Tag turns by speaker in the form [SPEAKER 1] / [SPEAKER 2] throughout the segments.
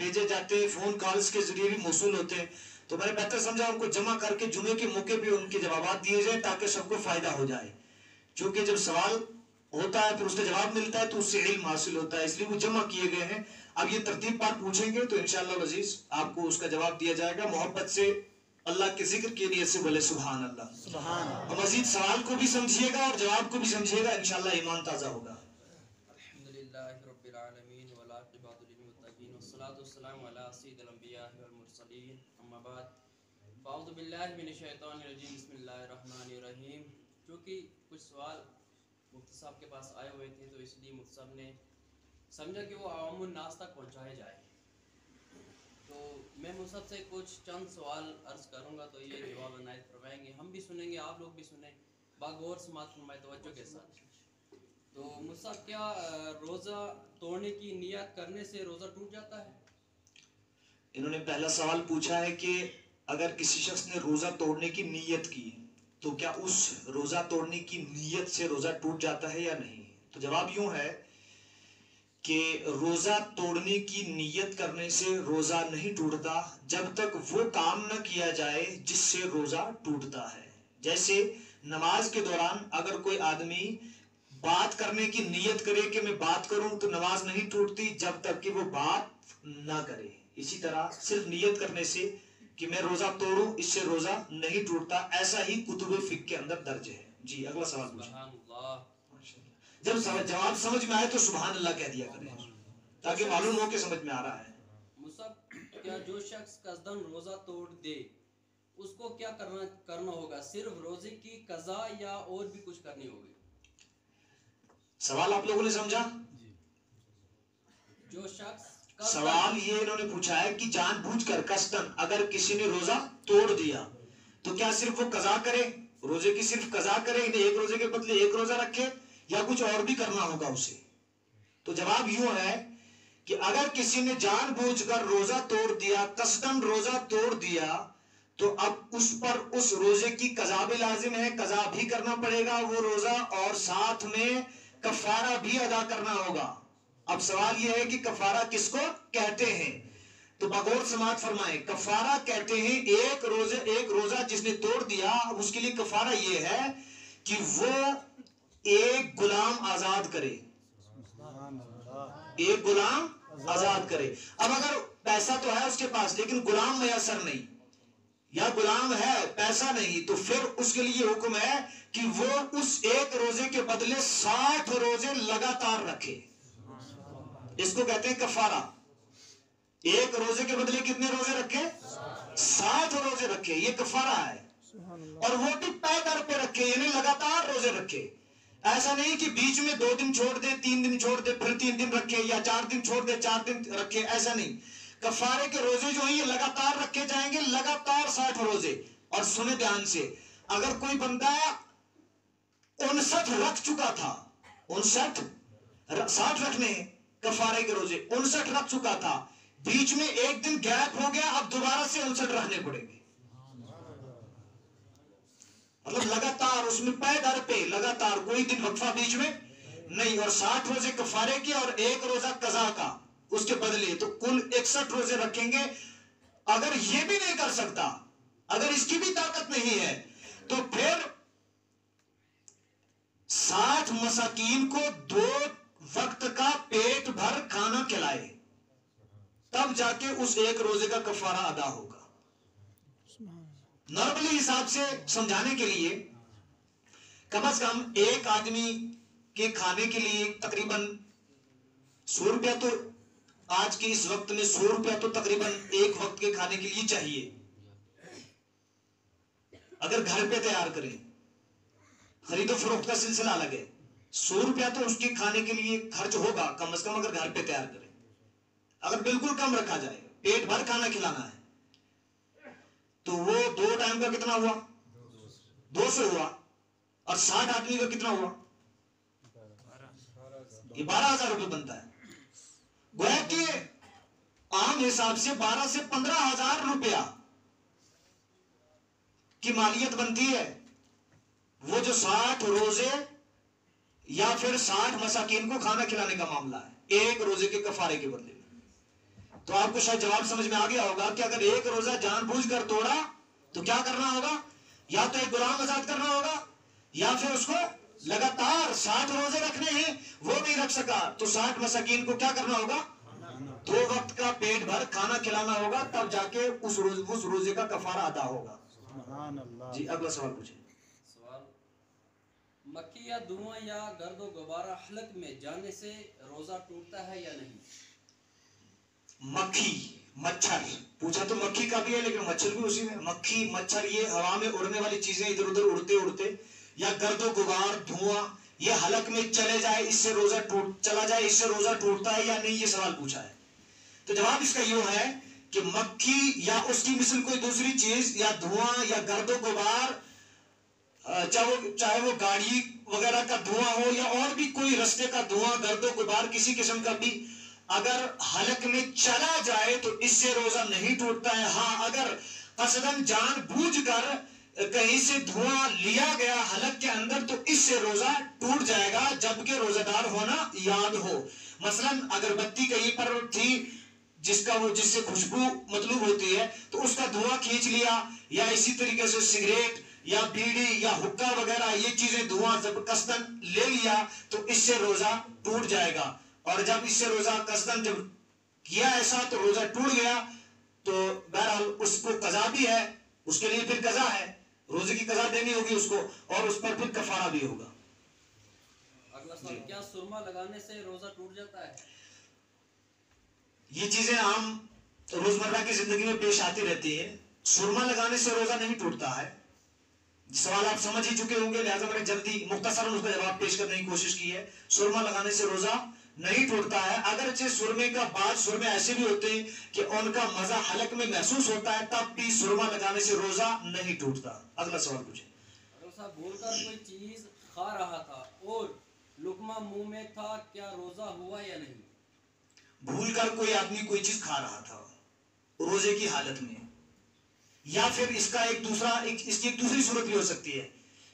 [SPEAKER 1] भेजे जाते हैं, फोन कॉल्स के जरिए भी मौसूल होते हैं, तो मैंने बेहतर समझा उनको जमा करके जुमे के मौके पे उनके जवाब दिए जाए ताकि सबको फायदा हो जाए। क्योंकि जब सवाल होता है फिर उसका जवाब मिलता है तो उससे इल्म हासिल होता है, इसलिए वो जमा किए गए हैं। अब ये तरतीब पार पूछेंगे तो इंशाअल्लाह अजीज आपको उसका जवाब दिया जाएगा। मोहब्बत से अल्लाह के जिक्र की नियत से बोले सुभान अल्लाह। सुभान अल्लाह। और मजीद सवाल को भी समझिएगा और जवाब को भी समझिएगा, इंशाअल्लाह ईमान ताजा होगा।
[SPEAKER 2] अल्हम्दुलिल्लाहि रब्बिल आलमीन वल आक़िबतु लिल मुत्तक़ीन वस्सलातु वस्सलामु अला सय्यिदिल अंबिया वल मुरसलीन अम्मा बाद फ़अऊज़ु बिल्लाहि मिनश शैतानिर रजीम बिस्मिल्लाहिर रहमानिर रहीम। क्योंकि कुछ सवाल मुफ्ती साहब के पास आए हुए थे तो इसलिए मुफ्ती साहब ने समझा कि वो आवामुन नास तक पहुँचाए जाए, तो मैं मुफ्ती साहब से कुछ चंद सवाल अर्ज़ करूँगा तो ये जवाब अनायत फरमाएंगे, हम भी सुनेंगे, आप लोग भी सुने, बागौर समात फरमाए तवज्जो के साथ। तो मुफ्ती साहब क्या रोज़ा तोड़ने की नियत करने से रोज़ा टूट जाता है?
[SPEAKER 1] इन्होंने पहला सवाल पूछा है कि अगर किसी शख्स ने रोजा तोड़ने की नीयत की तो क्या उस रोजा तोड़ने की नीयत से रोजा टूट जाता है या नहीं। तो जवाब यूं है कि रोजा तोड़ने की नीयत करने से रोजा नहीं टूटता जब तक वो काम न किया जाए जिससे रोजा टूटता है। जैसे नमाज के दौरान अगर कोई आदमी बात करने की नीयत करे कि मैं बात करूं तो नमाज नहीं टूटती जब तक कि वो बात ना करे। इसी तरह सिर्फ नीयत करने से कि मैं रोजा तोड़ूं इससे रोजा नहीं टूटता, ऐसा ही कुतुब फिक्र के अंदर दर्ज है। जी अगला सवाल पूछिए। जब जवाब समझ में आए तो सुभान अल्लाह कह दिया करें ताकि मालूम हो कि समझ में आ रहा है।
[SPEAKER 2] मुसब क्या जो शख्स कसदन रोजा तोड़ दे उसको क्या करना होगा, सिर्फ रोजे की कज़ा या और भी कुछ करनी होगी?
[SPEAKER 1] सवाल आप लोगों ने समझा?
[SPEAKER 2] जो शख्स
[SPEAKER 1] सवाल ये इन्होंने पूछा है कि जानबूझकर कसदन अगर किसी ने रोजा तोड़ दिया तो क्या सिर्फ वो कज़ा करे, रोजे की सिर्फ कज़ा करे, एक रोजे के बदले एक रोजा रखे, या कुछ और भी करना होगा उसे? तो जवाब यूं है कि अगर किसी ने जानबूझकर रोजा तोड़ दिया, कसदन रोजा तोड़ दिया, तो अब उस पर उस रोजे की कज़ा भी लाजिम है, कज़ा भी करना पड़ेगा वो रोजा, और साथ में कफारा भी अदा करना होगा। अब सवाल यह है कि कफारा किसको कहते हैं, तो बगौर समात फरमाए कफारा कहते हैं एक रोजा जिसने तोड़ दिया उसके लिए कफारा यह है कि वो एक गुलाम आजाद करे, एक गुलाम आजाद करे। अब अगर पैसा तो है उसके पास लेकिन गुलाम मयसर नहीं, या गुलाम है पैसा नहीं, तो फिर उसके लिए हुक्म है कि वो उस एक रोजे के बदले 60 रोजे लगातार रखे। इसको कहते हैं कफारा। एक रोजे के बदले कितने रोजे रखे? 60 रोजे रखे, ये कफारा है। और वो भी तय दर पे रखे, यानी लगातार रोजे रखे। ऐसा नहीं कि बीच में 2 दिन छोड़ दे, 3 दिन छोड़ दे, फिर 3 दिन रखे, या 4 दिन छोड़ दे 4 दिन रखे, ऐसा नहीं। कफारे के रोजे जो है ये लगातार रखे जाएंगे, लगातार 60 रोजे। और सुने ध्यान से, अगर कोई बंदा 59 रख चुका था, 60 रखने कफारे के रोजे, 59 रख चुका था, बीच में एक दिन गैप हो गया, अब दोबारा से 59 रखने पड़ेंगे। मतलब लगातार उसमें पै दर पे लगातार, कोई दिन वक्फा बीच में नहीं। और 60 रोजे कफारे के और एक रोजा कज़ा का उसके बदले, तो कुल 61 रोजे रखेंगे। अगर ये भी नहीं कर सकता, अगर इसकी भी ताकत नहीं है, तो फिर 60 मसाकीन को 2 वक्त का पेट भर खाना खिलाए, तब जाके उस एक रोजे का कफारा अदा होगा। नॉर्मली हिसाब से समझाने के लिए कम से कम एक आदमी के खाने के लिए तकरीबन 100 रुपया, तो आज के इस वक्त में 100 रुपया तो तकरीबन एक वक्त के खाने के लिए चाहिए। अगर घर पे तैयार करें, खरीदो फरोख्त का सिलसिला अलग है, 100 रुपया तो उसके खाने के लिए खर्च होगा कम से कम, अगर घर पे तैयार करें। अगर बिल्कुल कम रखा जाए, पेट भर खाना खिलाना है, तो वो 2 टाइम का कितना हुआ? 200 हुआ। और 60 आदमी का कितना हुआ? ये 12,000 रुपये बनता है। गोया कि आम हिसाब से 12 से 15,000 रुपया की मालियत बनती है। वो जो 60 रोजे या फिर 60 मसाकीन को खाना खिलाने का मामला है एक रोजे के कफारे के बदले में। تو آپ کو شاید جواب سمجھ میں آ گیا ہوگا کہ اگر ایک روزہ جان بوجھ کر توڑا تو کیا کرنا ہوگا؟ یا تو ایک غلام آزاد کرنا ہوگا یا پھر اس کو لگاتار 60 روزے رکھنے ہیں، وہ نہیں رکھ سکا تو 60 مساکین کو کیا کرنا ہوگا؟ 2 وقت کا پیٹ بھر کھانا کھلانا ہوگا، تب جا کے اس روزے کا کفارہ ادا ہوگا۔ جی اگلا سوال پوچھیں۔
[SPEAKER 2] سوال، مکھی یا دھواں یا گرد و غبارہ حلق میں جانے سے روزہ ٹوٹتا ہے یا نہیں؟
[SPEAKER 1] مکھی، مچھر پوچھا تو مکھی کا بھی ہے لیکن مچھر بھی اسی میں۔ مکھی، مچھر یہ ہوا میں اڑنے والی چیزیں ادھر ادھر اڑتے اڑتے، یا گرد و غبار، دھواں یہ حلق میں چلے جائے، اس سے روزہ چلا جائے، اس سے روزہ ٹوٹتا ہے یا نہیں، یہ سوال پوچھا ہے۔ تو جواب اس کا یہ ہے کہ مکھی یا اس کی مثل کوئی دوسری چیز یا دھواں یا گرد و غبار، چاہے وہ گاڑی وغیرہ کا دھواں ہو یا اور بھی کوئی رستے کا دھواں، گرد و غبار کسی قسم کا بھی اگر حلق میں چلا جائے تو اس سے روزہ نہیں ٹوٹتا ہے۔ ہاں اگر قصداً جان بوجھ کر کہیں سے دھواں لیا گیا حلق کے اندر تو اس سے روزہ ٹوٹ جائے گا، جبکہ روزہ دار ہونا یاد ہو۔ مثلاً اگر بتی کہیں پر تھی جس سے خوشبو مطلوب ہوتی ہے تو اس کا دھواں کھینچ لیا، یا اسی طریقے سے سگریٹ یا بیڑی یا حکا وغیرہ یہ چیزیں دھواں قصداً لے لیا تو اس سے روزہ ٹوٹ جائے گا، اور جب اس سے روزہ قصداً جب کیا ایسا تو روزہ ٹوٹ گیا تو بہرحال اس کو قضا بھی ہے، اس کے لیے پھر قضا ہے، روزے کی قضا دینی ہوگی اس کو، اور اس پر پھر کفارہ بھی ہوگا۔
[SPEAKER 2] اگلا سوال، کیا سرما لگانے سے روزہ ٹوٹ جاتا ہے؟
[SPEAKER 1] یہ چیزیں عام روزمرہ کی زندگی میں پیش آتی رہتی ہے۔ سرما لگانے سے روزہ نہیں ٹوٹتا ہے۔ سوال آپ سمجھ ہی چکے ہوں گے، لہذا میں نے جلدی مختصراً اس کا جواب پیش کرنے کی کوشش کی ہے۔ سرما لگانے سے روزہ نہیں ٹوٹتا ہے، اگرچہ سرمے کا بعض سرمے ایسے بھی ہوتے ہیں کہ ان کا مزہ حلق میں محسوس ہوتا ہے، تب بھی سرما لگانے سے روزہ نہیں ٹوٹتا۔ اگلا سوال پوچھیں۔
[SPEAKER 2] اگر صاحب بھول کر کوئی چیز کھا رہا تھا اور لقمہ منہ میں تھا، کیا روزہ ہوا یا نہیں؟
[SPEAKER 1] بھول کر کوئی آدمی کوئی چیز کھا رہا تھا روزے کی حالت میں، یا پھر اس کی ایک دوسری صورت بھی ہو سکتی ہے،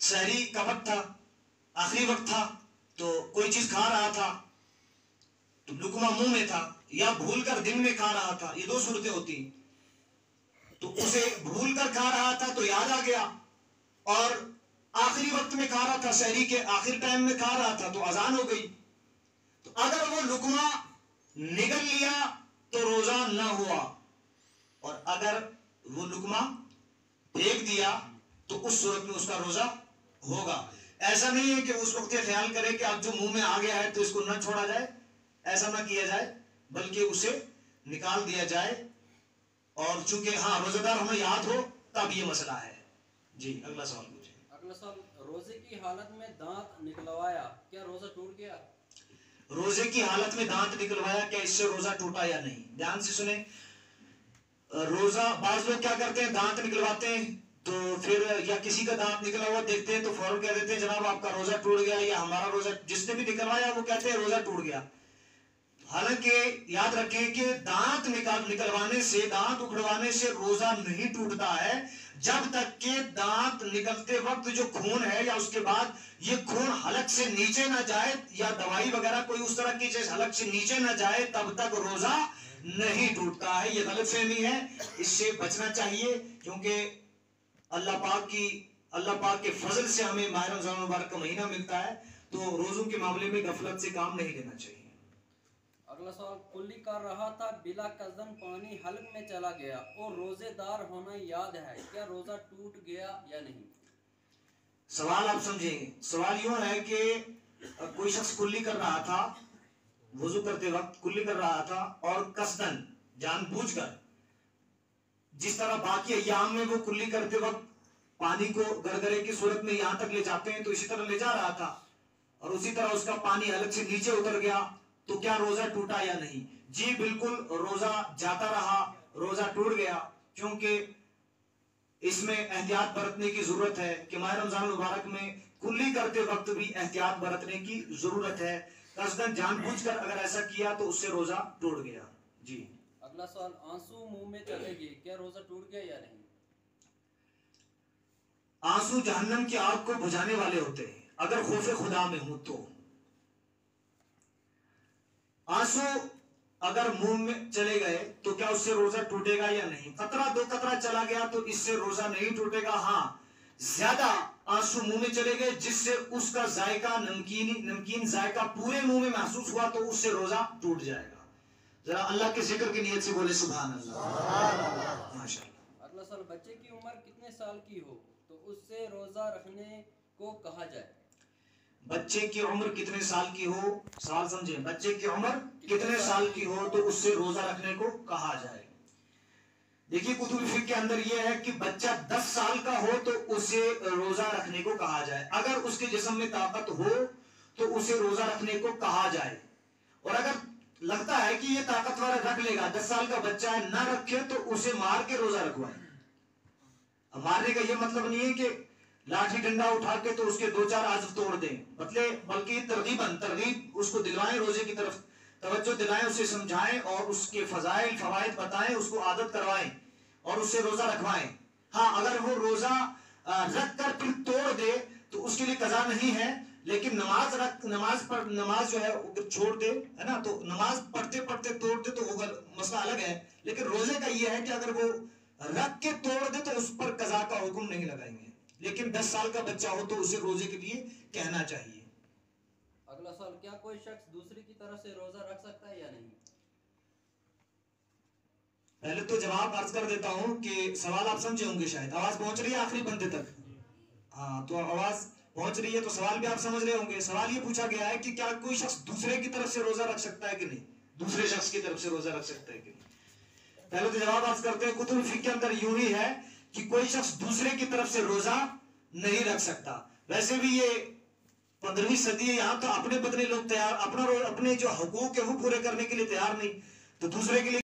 [SPEAKER 1] سحری کا وقت تھا، آخری وقت تھا تو کوئی چیز کھا رہا تھا تو لقمہ منہ میں تھا، یا بھول کر دن میں کھا رہا تھا، یہ 2 صورتیں ہوتی ہیں۔ تو اسے بھول کر کھا رہا تھا تو یاد آ گیا، اور آخری وقت میں کھا رہا تھا، سحری کے آخر ٹائم میں کھا رہا تھا تو اذان ہو گئی، تو اگر وہ لقمہ نگل لیا تو روزہ نہ ہوا، اور اگر وہ لقمہ پھینک دیا تو اس صورت میں اس کا روزہ ہوگا۔ ایسا نہیں ہے کہ اس وقت یہ خیال کرے کہ اب جو منہ میں آ گیا ہے تو اس کو نہ چھوڑا جائے، ایسا نہ کیا جائے، بلکہ اسے نکال دیا جائے، اور چونکہ ہاں روزہ دار ہمیں یاد ہو تب یہ مسئلہ ہے۔ جی اگلا سوال پوچھیں۔
[SPEAKER 2] اگلا سوال، روزے کی حالت میں دانت نکلوایا، کیا روزہ ٹوٹ گیا؟
[SPEAKER 1] روزے کی حالت میں دانت نکلوایا، کیا اس سے روزہ ٹوٹا یا نہیں؟ دھیان سے سنیں، روزہ بعض لوگ کیا کرتے ہیں، دانت نکلواتے ہیں تو پھر یا کسی کا دانت نکلا ہوا دیکھتے ہیں تو فوراً کہہ دیتے ہیں جناب آپ کا روزہ ٹوٹ گیا، یا ہمارا روزہ، جس نے بھی نکلوایا وہ کہتے ہیں روزہ ٹوٹ گیا۔ حالانکہ یاد رکھیں کہ دانت نکلوانے سے، دانت اکھڑوانے سے روزہ نہیں ٹوٹتا ہے، جب تک کہ دانت نکلتے وقت جو خون ہے یا اس کے بعد یہ خون حلق سے نیچے نہ جائے، یا دوائی وغیرہ کوئی اس طرح کی چیز حلق سے نیچے نہ جائے، تب تک روزہ نہیں ٹوٹتا ہے۔ یہ غلط فہمی ہے، اس سے بچنا چاہیے، کیونکہ اللہ پاک کے فضل سے ہمیں ماہ رمضان مبارک کا مہینہ ملتا ہے، تو روزوں کے معاملے میں غفلت سے کام نہیں لینا چاہیے۔
[SPEAKER 2] اگلا سوال، کلی کر رہا تھا، بلا قصدن پانی حلق میں چلا گیا اور روزے دار ہونا یاد ہے، کیا روزہ ٹوٹ گیا یا نہیں؟
[SPEAKER 1] سوال آپ سمجھیں گے، سوال یوں ہے کہ کوئی شخص کلی کر رہا تھا، وضو کرتے وقت کلی کر رہا تھا، اور قصدن جان بوجھ کر، جس طرح باقی ایام میں وہ کلی کرتے وقت پانی کو گرگرے کی صورت میں یہاں تک لے جاتے ہیں تو اسی طرح لے جا رہا تھا، اور اسی طرح اس کا پانی حلق سے نیچے اتر گیا، تو کیا روزہ ٹوٹا یا نہیں؟ جی بالکل، روزہ جاتا رہا، روزہ ٹوٹ گیا، کیونکہ اس میں احتیاط برتنے کی ضرورت ہے کہ ماہ رمضان مبارک میں کلی کرتے وقت بھی احتیاط برتنے کی ضرورت ہے۔ قصداً جان بوجھ کر اگر ایسا کیا تو اس سے روزہ ٹوٹ گیا۔ جی
[SPEAKER 2] اگلا سوال، آنسو منہ میں چلے گئے، کیا روزہ ٹوٹ گیا یا نہیں؟
[SPEAKER 1] آنسو جہنم کی آگ کو بجھانے والے ہوتے ہیں، اگر خوف خدا میں ہوں تو۔ آنسو अगर मुंह में चले गए तो क्या उससे रोजा टूटेगा या नहीं? कतरा दो कतरा चला गया तो इससे रोजा नहीं टूटेगा। हाँ, ज्यादा आंसू मुंह में चले गए जिससे उसका जायका नमकीन जायका पूरे मुंह में महसूस हुआ तो उससे रोजा टूट जाएगा। जरा अल्लाह के जिक्र की नियत से बोले सुभान अल्लाह, माशाअल्लाह।
[SPEAKER 2] अगला सवाल, बच्चे की उम्र कितने साल की हो तो उससे रोजा रखने को कहा जाए?
[SPEAKER 1] बच्चे की उम्र कितने साल की हो, सवाल समझे, बच्चे की उम्र कितने साल की हो तो उससे रोजा रखने को कहा जाए। देखिए कुतुब फिक़्ह के अंदर यह है कि बच्चा 10 साल का हो तो उसे रोजा रखने को कहा जाए। अगर उसके जिस्म में ताकत हो तो उसे रोजा रखने को कहा जाए, और अगर लगता है कि ये ताकतवर रख लेगा, 10 साल का बच्चा है, ना रखे तो उसे मार के रोजा रखवाए। अब मारने का ये मतलब नहीं है कि लाठी डंडा उठा के तो उसके 2-4 आज़ तोड़ दें, बल्कि तरगीब उसको दिलवाएं, रोजे की तरफ तवज्जो दिलाएं, उसे समझाएं और उसके फजाइल फवाइद बताएं, उसको आदत करवाएं और उससे रोजा रखवाएं। हाँ, अगर वो रोजा रख कर फिर तोड़ दे तो उसके लिए कज़ा नहीं है, लेकिन नमाज जो है छोड़ दे, है ना, तो नमाज पढ़ते पढ़ते तोड़ दे तो वो मसला अलग है। लेकिन रोजे का ये है कि अगर वो रख के तोड़ दे तो उस पर कज़ा का हुक्म नहीं लगाएंगे, लेकिन 10 साल का बच्चा हो तो उसे रोजे के लिए कहना चाहिए।
[SPEAKER 2] अगला सवाल, क्या कोई शख्स दूसरे की तरफ से रोजा रख सकता है या नहीं?
[SPEAKER 1] पहले तो जवाब अर्ज कर देता हूं कि सवाल आप समझे होंगे, शायद आवाज पहुंच रही है आखिरी बंदे तक? हाँ, तो आवाज पहुंच रही है तो सवाल भी आप समझ रहे होंगे। सवाल ये पूछा गया है कि क्या कोई शख्स दूसरे की तरफ से रोजा रख सकता है कि नहीं, दूसरे शख्स की तरफ से रोजा रख सकता है कि नहीं। पहले तो जवाब अर्ज करते हैं, कुतुब फिक़्ह के अंदर यूं ही है कि कोई शख्स दूसरे की तरफ से रोजा नहीं रख सकता। वैसे भी ये 15वीं सदी है, यहाँ तो अपने बदले लोग तैयार, अपने जो हकूक है वो पूरे करने के लिए तैयार नहीं, तो दूसरे के लिए